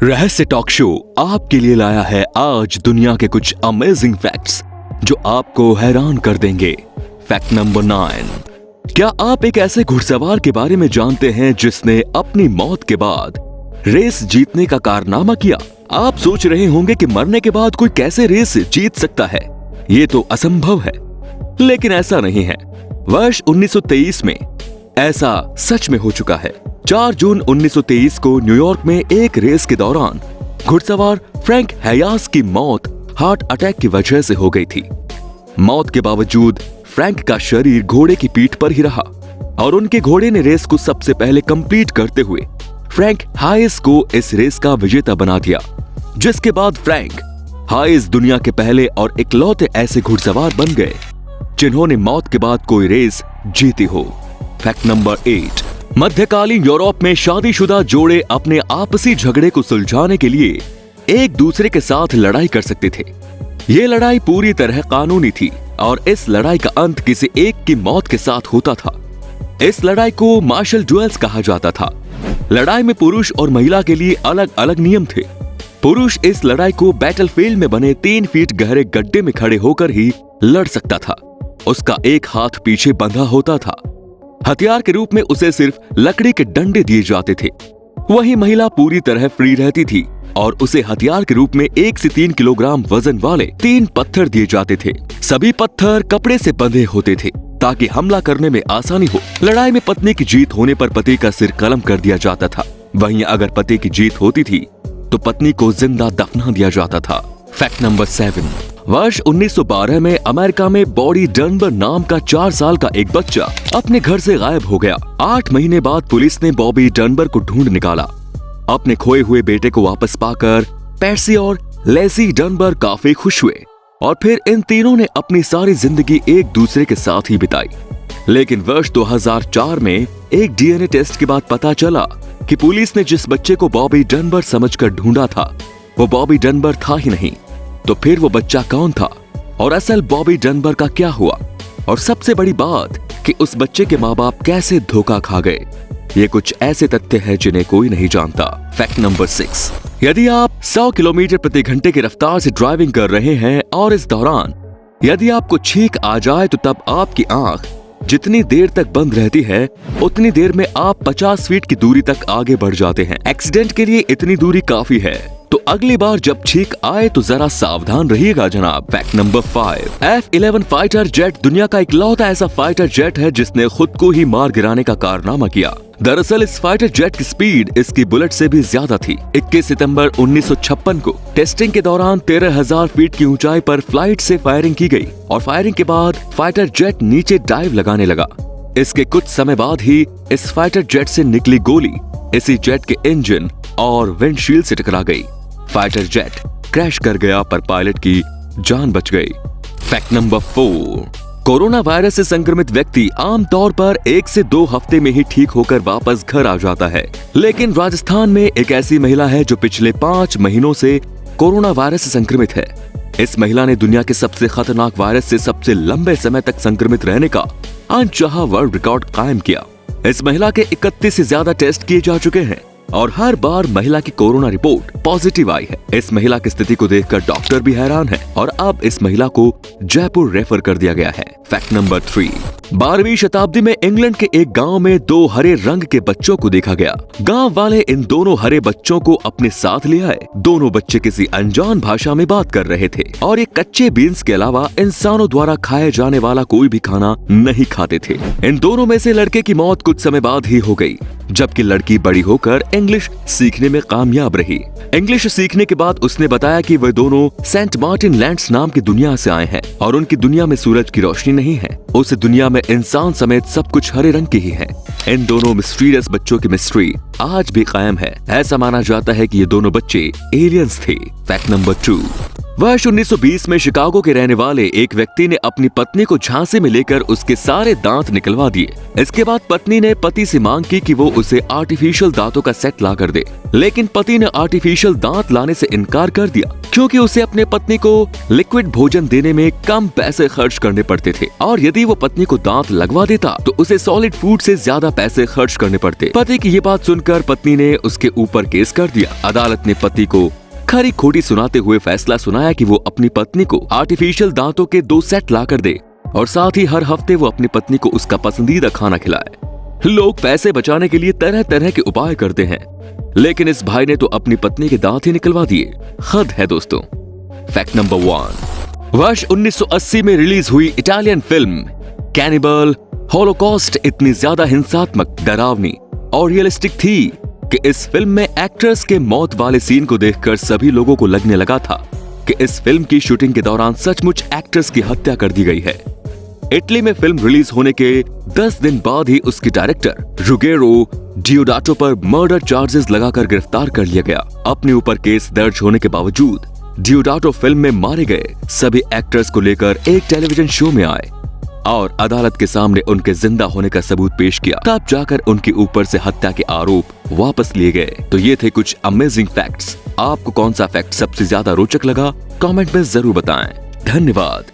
रहस्य talk show आपके लिए लाया है आज दुनिया के कुछ अमेजिंग फैक्ट्स जो आपको हैरान कर देंगे। Fact number 9। क्या आप एक ऐसे घुड़सवार के बारे में जानते हैं जिसने अपनी मौत के बाद रेस जीतने का कारनामा किया? आप सोच रहे होंगे कि मरने के बाद कोई कैसे रेस जीत सकता है, ये तो असंभव है। लेकिन ऐसा नहीं है। वर्ष 1923 में ऐसा सच में हो चुका है। 4 जून 1923 को न्यूयॉर्क में एक रेस के दौरान घुड़सवार फ्रैंक हैयास की मौत हार्ट अटैक की वजह से हो गई थी। मौत के बावजूद फ्रैंक का शरीर घोड़े की पीठ पर ही रहा और उनके घोड़े ने रेस को सबसे पहले कंप्लीट करते हुए फ्रैंक हाइस को इस रेस का विजेता बना दिया, जिसके बाद फ्रैंक हाइस दुनिया के पहले और इकलौते ऐसे घुड़सवार बन गए जिन्होंने मौत के बाद कोई रेस जीती हो। Fact number 8। मध्यकालीन यूरोप में शादीशुदा जोड़े अपने आपसी झगड़े को सुलझाने के लिए एक दूसरे के साथ लड़ाई कर सकते थे। ये लड़ाई पूरी तरह कानूनी थी और इस लड़ाई का अंत किसी एक की मौत के साथ होता था। इस लड़ाई को मार्शल ड्यूल्स कहा जाता था। लड़ाई में पुरुष और महिला के लिए अलग अलग नियम थे। पुरुष इस लड़ाई को बैटलफील्ड में बने 3 फीट गहरे गड्ढे में खड़े होकर ही लड़ सकता था। उसका एक हाथ पीछे बंधा होता था। हथियार के रूप में उसे सिर्फ लकड़ी के डंडे दिए जाते थे। वहीं महिला पूरी तरह फ्री रहती थी और उसे हथियार के रूप में 1 से 3 किलोग्राम वजन वाले 3 पत्थर दिए जाते थे। सभी पत्थर कपड़े से बंधे होते थे ताकि हमला करने में आसानी हो। लड़ाई में पत्नी की जीत होने पर पति का सिर कलम कर दिया जाता था। वहीं अगर पति की जीत होती थी तो पत्नी को जिंदा दफना दिया जाता था। Fact number 7। वर्ष 1912 में अमेरिका में बॉबी डनबर नाम का 4 साल का एक बच्चा अपने घर से गायब हो गया। 8 महीने बाद पुलिस ने बॉबी डनबर को ढूंढ निकाला। अपने खोए हुए बेटे को वापस पाकर पैट्सी और लेसी डनबर काफी खुश हुए और फिर इन तीनों ने अपनी सारी जिंदगी एक दूसरे के साथ ही बिताई। लेकिन वर्ष 2004 में एक डीएनए टेस्ट के बाद पता चला कि पुलिस ने जिस बच्चे को बॉबी डनबर समझकर ढूंढा था वो बॉबी डनबर था ही नहीं। तो फिर वो बच्चा कौन था और असल बॉबी डनबर का क्या हुआ? और सबसे बड़ी बात कि उस बच्चे के माँ बाप कैसे धोखा खा गए। ये कुछ ऐसे तथ्य हैं जिन्हें कोई नहीं जानता। Fact number 6। यदि आप 100 किलोमीटर प्रति घंटे की रफ्तार से ड्राइविंग कर रहे हैं और इस दौरान यदि आपको छींक आ जाए तो तब आपकी आंख जितनी देर तक बंद रहती है उतनी देर में आप 50 फीट की दूरी तक आगे बढ़ जाते हैं। एक्सीडेंट के लिए इतनी दूरी काफी है, तो अगली बार जब छींक आए तो जरा सावधान रहिएगा जनाब। Fact number 5। F-11 fighter jet दुनिया का इकलौता ऐसा फाइटर जेट है जिसने खुद को ही मार गिराने का कारनामा किया। दरअसल इस फाइटर जेट की स्पीड इसकी बुलेट से भी ज्यादा थी। 21 सितंबर 1956 को टेस्टिंग के दौरान 13,000 फीट की ऊंचाई पर फ्लाइट से फायरिंग की गई और फायरिंग के बाद फाइटर जेट नीचे डाइव लगाने लगा। इसके कुछ समय बाद ही इस फाइटर जेट से निकली गोली इसी जेट के इंजन और विंडशील्ड से टकरा गई। फाइटर जेट क्रैश कर गया पर पायलट की जान बच गई। Fact number 4। कोरोना वायरस से संक्रमित व्यक्ति आमतौर पर 1 से 2 हफ्ते में ही ठीक होकर वापस घर आ जाता है। लेकिन राजस्थान में एक ऐसी महिला है जो पिछले 5 महीनों से कोरोना वायरस से संक्रमित है। इस महिला ने दुनिया के सबसे खतरनाक वायरस से सबसे लंबे समय तक संक्रमित रहने का अनचाहा वर्ल्ड रिकॉर्ड कायम किया। इस महिला के 31 से ज्यादा टेस्ट किए जा चुके हैं और हर बार महिला की कोरोना रिपोर्ट पॉजिटिव आई है। इस महिला की स्थिति को देखकर डॉक्टर भी हैरान है और अब इस महिला को जयपुर रेफर कर दिया गया है। Fact number 3। 12वीं शताब्दी में इंग्लैंड के एक गांव में 2 हरे रंग के बच्चों को देखा गया। गांव वाले इन दोनों हरे बच्चों को अपने साथ ले आए। दोनों बच्चे किसी अनजान भाषा में बात कर रहे थे और ये कच्चे बीन्स के अलावा इंसानों द्वारा खाए जाने वाला कोई भी खाना नहीं खाते थे। इन दोनों में से लड़के की मौत कुछ समय बाद ही हो गई, जबकि लड़की बड़ी होकर इंग्लिश सीखने में कामयाब रही। इंग्लिश सीखने के बाद उसने बताया कि वे दोनों सेंट मार्टिन लैंड्स नाम की दुनिया से आए हैं और उनकी दुनिया में सूरज की रोशनी नहीं है। उस दुनिया में इंसान समेत सब कुछ हरे रंग की ही है। इन दोनों मिस्टीरियस बच्चों की मिस्ट्री आज भी कायम है। ऐसा माना जाता है कि ये दोनों बच्चे एलियंस थे। Fact number 2। वर्ष 1920 में शिकागो के रहने वाले एक व्यक्ति ने अपनी पत्नी को झांसे में लेकर उसके सारे दांत निकलवा दिए। इसके बाद पत्नी ने पति से मांग की कि वो उसे आर्टिफिशियल दांतों का सेट ला कर दे। लेकिन पति ने आर्टिफिशियल दांत लाने से इनकार कर दिया क्योंकि उसे अपने पत्नी को लिक्विड भोजन देने में कम पैसे खर्च करने पड़ते थे और यदि वो पत्नी को दांत लगवा देता तो उसे सॉलिड फूड से ज्यादा पैसे खर्च करने पड़ते। पति की ये बात सुनकर पत्नी ने उसके ऊपर केस कर दिया। अदालत ने पति को खरी खोटी सुनाते हुए फैसला सुनाया कि वो अपनी पत्नी को आर्टिफिशियल दांतों के 2 सेट ला कर दे और साथ ही हर हफ्ते वो अपनी पत्नी को उसका पसंदीदा खाना खिलाए। लोग पैसे बचाने के लिए तरह तरह के उपाय करते हैं, लेकिन इस भाई ने तो अपनी पत्नी के दांत ही निकलवा दिए। हद है दोस्तों। Fact number 1। वर्ष 1980 में रिलीज हुई इटालियन फिल्म कैनिबल हॉलोकॉस्ट इतनी ज्यादा हिंसात्मक, डरावनी और रियलिस्टिक थी कि इस फिल्म में एक्टर्स के मौत वाले सीन को देखकर सभी लोगों को लगने लगा था कि इस फिल्म की शूटिंग के दौरान सचमुच एक्टर्स की हत्या कर दी गई है। इटली में फिल्म रिलीज होने के 10 दिन बाद ही उसके डायरेक्टर रुगेरो डियोडाटो पर मर्डर चार्जेस लगाकर गिरफ्तार कर लिया गया। अपने ऊपर केस दर्ज होने के बावजूद डियोडाटो फिल्म में मारे गए सभी एक्टर्स को लेकर एक टेलीविजन शो में आए और अदालत के सामने उनके जिंदा होने का सबूत पेश किया। तब जाकर उनके ऊपर से हत्या के आरोप वापस लिए गए। तो ये थे कुछ अमेजिंग फैक्ट्स। आपको कौन सा फैक्ट सबसे ज्यादा रोचक लगा, कमेंट में जरूर बताएं। धन्यवाद।